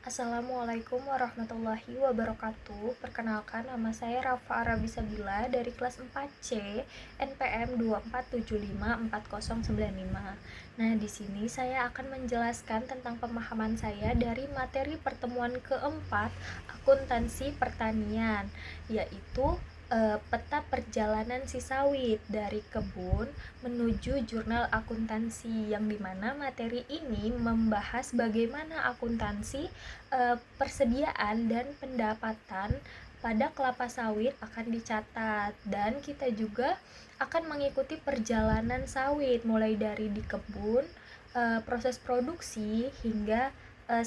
Assalamualaikum warahmatullahi wabarakatuh. Perkenalkan, nama saya Rafa Arabisabila dari kelas 4C NPM 247549095. Nah, di sini saya akan menjelaskan tentang pemahaman saya dari materi pertemuan keempat akuntansi pertanian, yaitu peta perjalanan si sawit dari kebun menuju jurnal akuntansi, yang dimana materi ini membahas bagaimana akuntansi, persediaan dan pendapatan pada kelapa sawit akan dicatat, dan kita juga akan mengikuti perjalanan sawit mulai dari di kebun, proses produksi hingga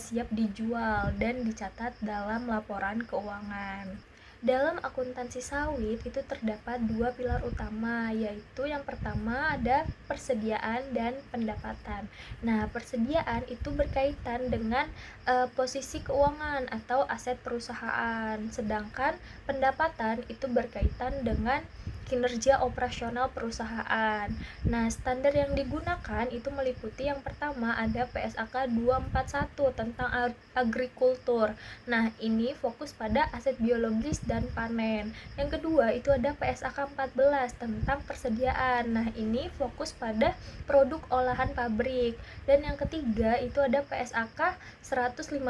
siap dijual dan dicatat dalam laporan keuangan. Dalam akuntansi sawit itu terdapat dua pilar utama, yaitu yang pertama ada persediaan dan pendapatan. Nah, persediaan itu berkaitan dengan posisi keuangan atau aset perusahaan, sedangkan pendapatan itu berkaitan dengan kinerja operasional perusahaan. Nah, standar yang digunakan itu meliputi yang pertama ada PSAK 241 tentang agrikultur. Nah, ini fokus pada aset biologis dan panen. Yang kedua itu ada PSAK 14 tentang persediaan. Nah, ini fokus pada produk olahan pabrik. Dan yang ketiga itu ada PSAK 115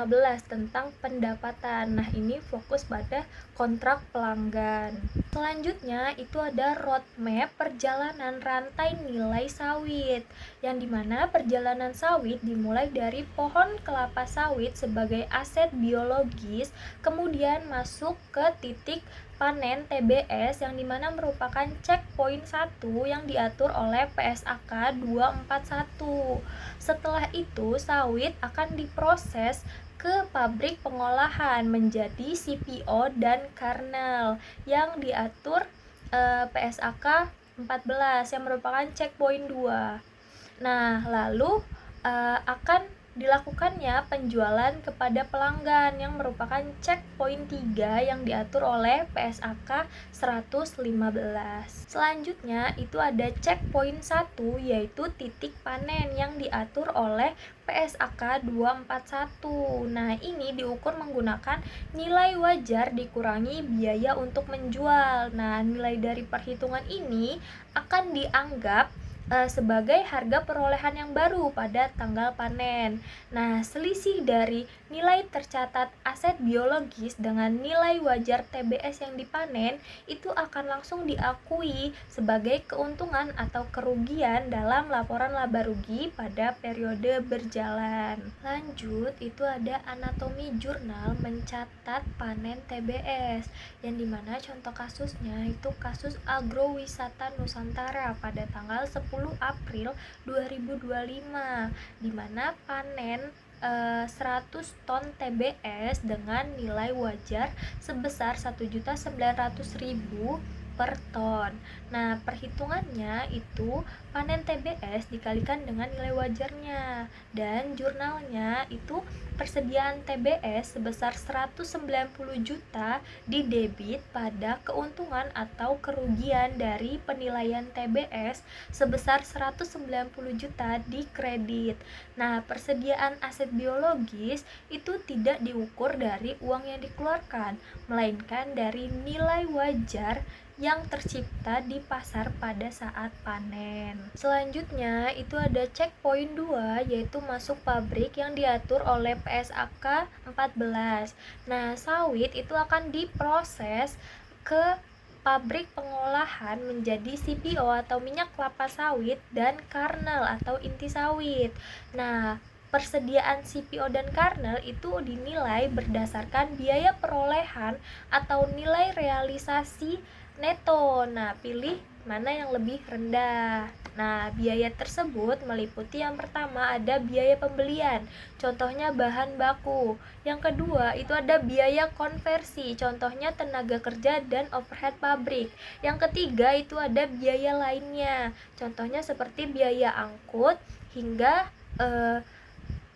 tentang pendapatan. Nah, ini fokus pada kontrak pelanggan. Selanjutnya itu ada roadmap perjalanan rantai nilai sawit, yang dimana perjalanan sawit dimulai dari pohon kelapa sawit sebagai aset biologis, kemudian masuk ke titik panen TBS, yang dimana merupakan checkpoint 1 yang diatur oleh PSAK 241. Setelah itu sawit akan diproses ke pabrik pengolahan menjadi CPO dan kernel yang diatur PSAK 14 yang merupakan checkpoint 2. Nah, lalu akan dilakukannya penjualan kepada pelanggan yang merupakan checkpoint 3 yang diatur oleh PSAK 115. Selanjutnya itu ada checkpoint 1 yaitu titik panen yang diatur oleh PSAK 241. Nah, ini diukur menggunakan nilai wajar dikurangi biaya untuk menjual. Nah, nilai dari perhitungan ini akan dianggap sebagai harga perolehan yang baru pada tanggal panen. Nah, selisih dari nilai tercatat aset biologis dengan nilai wajar TBS yang dipanen itu akan langsung diakui sebagai keuntungan atau kerugian dalam laporan laba rugi pada periode berjalan. Lanjut, itu ada anatomi jurnal mencatat panen TBS, yang dimana contoh kasusnya itu kasus agrowisata Nusantara pada tanggal 10 April 2025, di mana panen 100 ton TBS dengan nilai wajar sebesar 1.900.000 per ton. Nah, perhitungannya itu panen TBS dikalikan dengan nilai wajarnya, dan jurnalnya itu persediaan TBS sebesar 190 juta didebit pada keuntungan atau kerugian dari penilaian TBS sebesar 190 juta di kredit. Nah, persediaan aset biologis itu tidak diukur dari uang yang dikeluarkan, melainkan dari nilai wajar yang tercipta di pasar pada saat panen. Selanjutnya itu ada checkpoint 2 yaitu masuk pabrik yang diatur oleh PSAK 14. Nah, sawit itu akan diproses ke pabrik pengolahan menjadi CPO atau minyak kelapa sawit dan kernel atau inti sawit. Nah, persediaan CPO dan kernel itu dinilai berdasarkan biaya perolehan atau nilai realisasi neto. Nah, pilih mana yang lebih rendah. Nah, biaya tersebut meliputi yang pertama ada biaya pembelian, contohnya bahan baku. Yang kedua itu ada biaya konversi, contohnya tenaga kerja dan overhead pabrik. Yang ketiga itu ada biaya lainnya, contohnya seperti biaya angkut hingga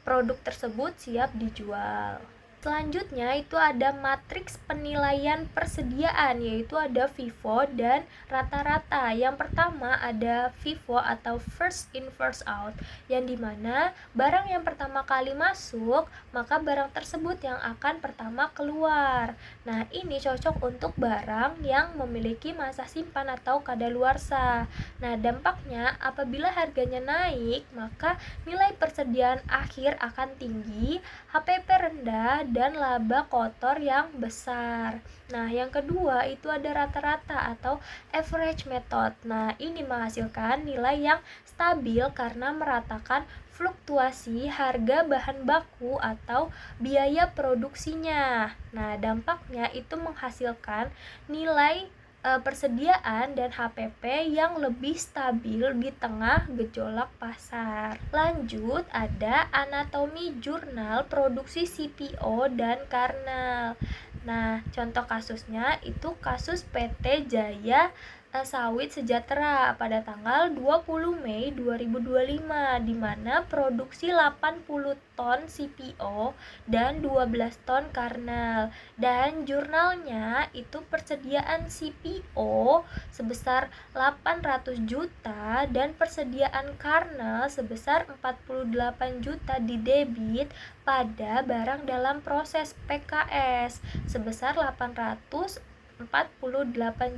produk tersebut siap dijual. Selanjutnya itu ada matriks penilaian persediaan, yaitu ada FIFO dan rata-rata. Yang pertama ada FIFO atau first in first out, yang dimana barang yang pertama kali masuk maka barang tersebut yang akan pertama keluar. Nah, ini cocok untuk barang yang memiliki masa simpan atau kadaluarsa. Nah, dampaknya apabila harganya naik maka nilai persediaan akhir akan tinggi, HPP rendah, dan laba kotor yang besar. Nah, yang kedua itu ada rata-rata atau average method. Nah, ini menghasilkan nilai yang stabil karena meratakan fluktuasi harga bahan baku atau biaya produksinya. Nah, dampaknya itu menghasilkan nilai persediaan dan HPP yang lebih stabil di tengah gejolak pasar. Lanjut, ada anatomi jurnal produksi CPO dan kernel. Nah, contoh kasusnya itu kasus PT Jaya Sawit Sejahtera pada tanggal 20 Mei 2025, di mana produksi 80 ton CPO dan 12 ton kernel. Dan jurnalnya itu persediaan CPO sebesar 800 juta dan persediaan kernel sebesar 48 juta di debit pada barang dalam proses PKS sebesar 848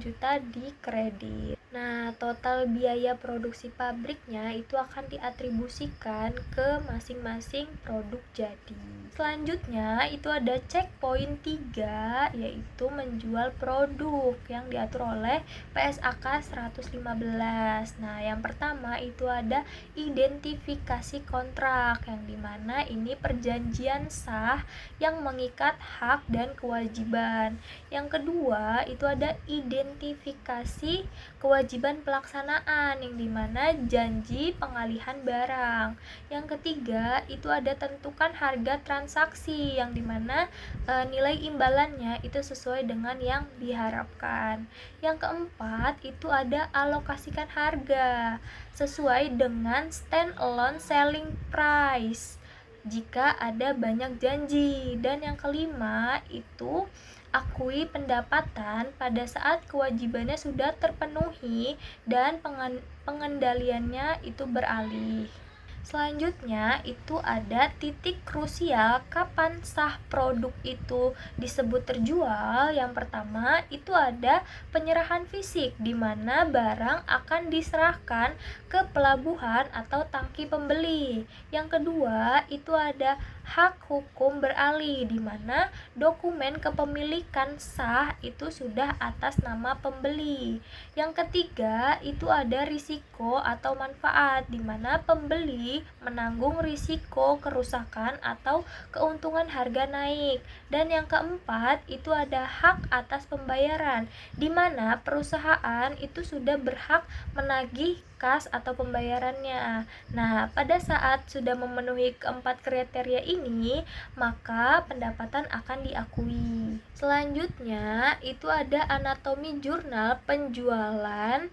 juta di kredit. Nah, total biaya produksi pabriknya itu akan diatribusikan ke masing-masing produk jadi. Selanjutnya itu ada checkpoint 3, yaitu menjual produk yang diatur oleh PSAK 115. Nah, yang pertama itu ada identifikasi kontrak, yang dimana ini perjanjian sah yang mengikat hak dan kewajiban. Yang kedua itu ada identifikasi kewajiban pelaksanaan, yang dimana janji pengalihan barang. Yang ketiga itu ada tentukan harga transaksi, yang dimana nilai imbalannya itu sesuai dengan yang diharapkan. Yang keempat itu ada alokasikan harga sesuai dengan stand alone selling price jika ada banyak janji. Dan yang kelima itu akui pendapatan pada saat kewajibannya sudah terpenuhi dan pengendaliannya itu beralih. Selanjutnya itu ada titik krusial kapan sah produk itu disebut terjual. Yang pertama itu ada penyerahan fisik, di mana barang akan diserahkan ke pelabuhan atau tangki pembeli. Yang kedua itu ada hak hukum beralih, di mana dokumen kepemilikan sah itu sudah atas nama pembeli. Yang ketiga itu ada risiko atau manfaat, di mana pembeli menanggung risiko kerusakan atau keuntungan harga naik. Dan yang keempat itu ada hak atas pembayaran, di mana perusahaan itu sudah berhak menagih kas atau pembayarannya. Nah, pada saat sudah memenuhi keempat kriteria ini, maka pendapatan akan diakui. Selanjutnya, itu ada anatomi jurnal penjualan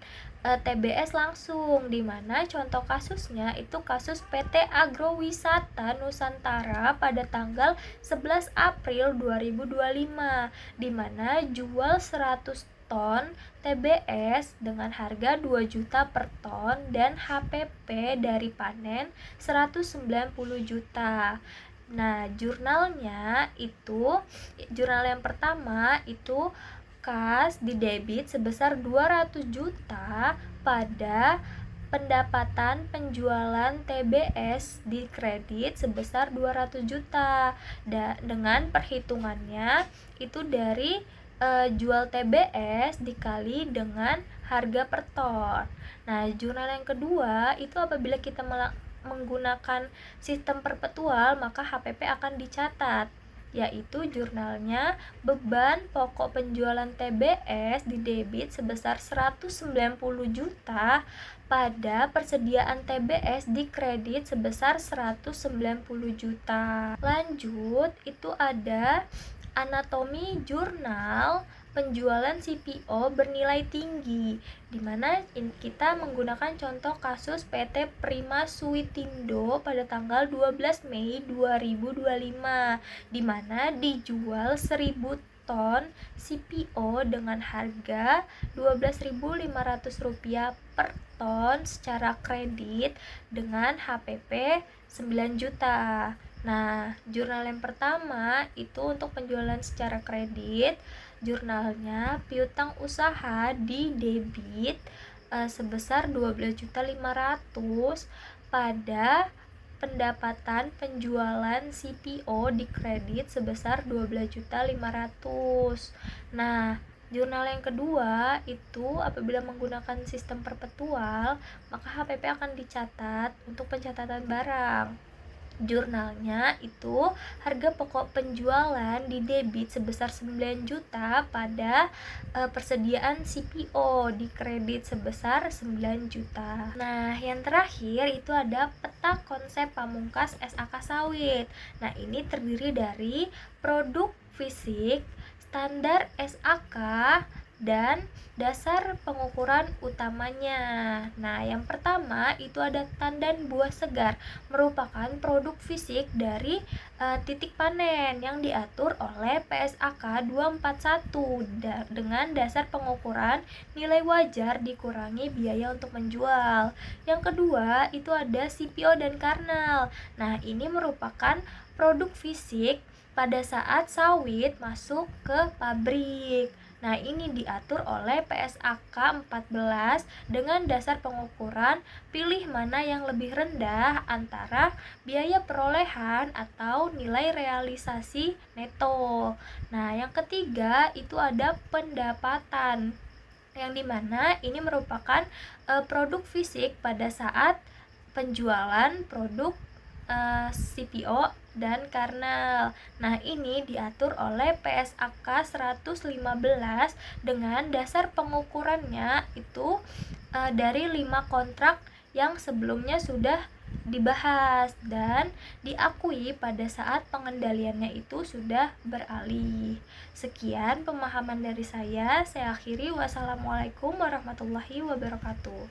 TBS langsung, di mana contoh kasusnya itu kasus PT Agrowisata Nusantara pada tanggal 11 April 2025, di mana jual 100 ton TBS dengan harga 2 juta per ton dan HPP dari panen 190 juta. Nah, jurnalnya itu, jurnal yang pertama itu kas di debit sebesar 200 juta pada pendapatan penjualan TBS di kredit sebesar 200 juta. Dengan perhitungannya itu dari jual TBS dikali dengan harga per ton. Nah, jurnal yang kedua itu apabila kita menggunakan sistem perpetual, maka HPP akan dicatat, yaitu jurnalnya beban pokok penjualan TBS di debit sebesar 190 juta pada persediaan TBS di kredit sebesar 190 juta. Lanjut, itu ada anatomi jurnal penjualan CPO bernilai tinggi, di mana kita menggunakan contoh kasus PT Prima Suitindo pada tanggal 12 Mei 2025, di mana dijual 1000 ton CPO dengan harga Rp12.500 per ton secara kredit dengan HPP 9 juta. Nah, jurnal yang pertama itu untuk penjualan secara kredit. Jurnalnya piutang usaha di debit sebesar 12.500.000 pada pendapatan penjualan CPO di kredit sebesar 12.500.000. Nah, jurnal yang kedua itu apabila menggunakan sistem perpetual, maka HPP akan dicatat untuk pencatatan barang. Jurnalnya itu harga pokok penjualan di debit sebesar 9 juta pada persediaan CPO di kredit sebesar 9 juta. Nah, yang terakhir itu ada peta konsep pamungkas SAK sawit. Nah, ini terdiri dari produk fisik, standar SAK, dan dasar pengukuran utamanya. Nah, yang pertama itu ada tandan buah segar, merupakan produk fisik dari titik panen yang diatur oleh PSAK 241 dengan dasar pengukuran nilai wajar dikurangi biaya untuk menjual. Yang kedua itu ada CPO dan karnel. Nah, ini merupakan produk fisik pada saat sawit masuk ke pabrik. Nah, ini diatur oleh PSAK 14 dengan dasar pengukuran pilih mana yang lebih rendah antara biaya perolehan atau nilai realisasi neto. Nah, yang ketiga itu ada pendapatan, yang dimana ini merupakan produk fisik pada saat penjualan produk CPO dan karnel. Nah, ini diatur oleh PSAK 115 dengan dasar pengukurannya itu dari 5 kontrak yang sebelumnya sudah dibahas dan diakui pada saat pengendaliannya itu sudah beralih. Sekian pemahaman dari saya akhiri. Wassalamualaikum warahmatullahi wabarakatuh.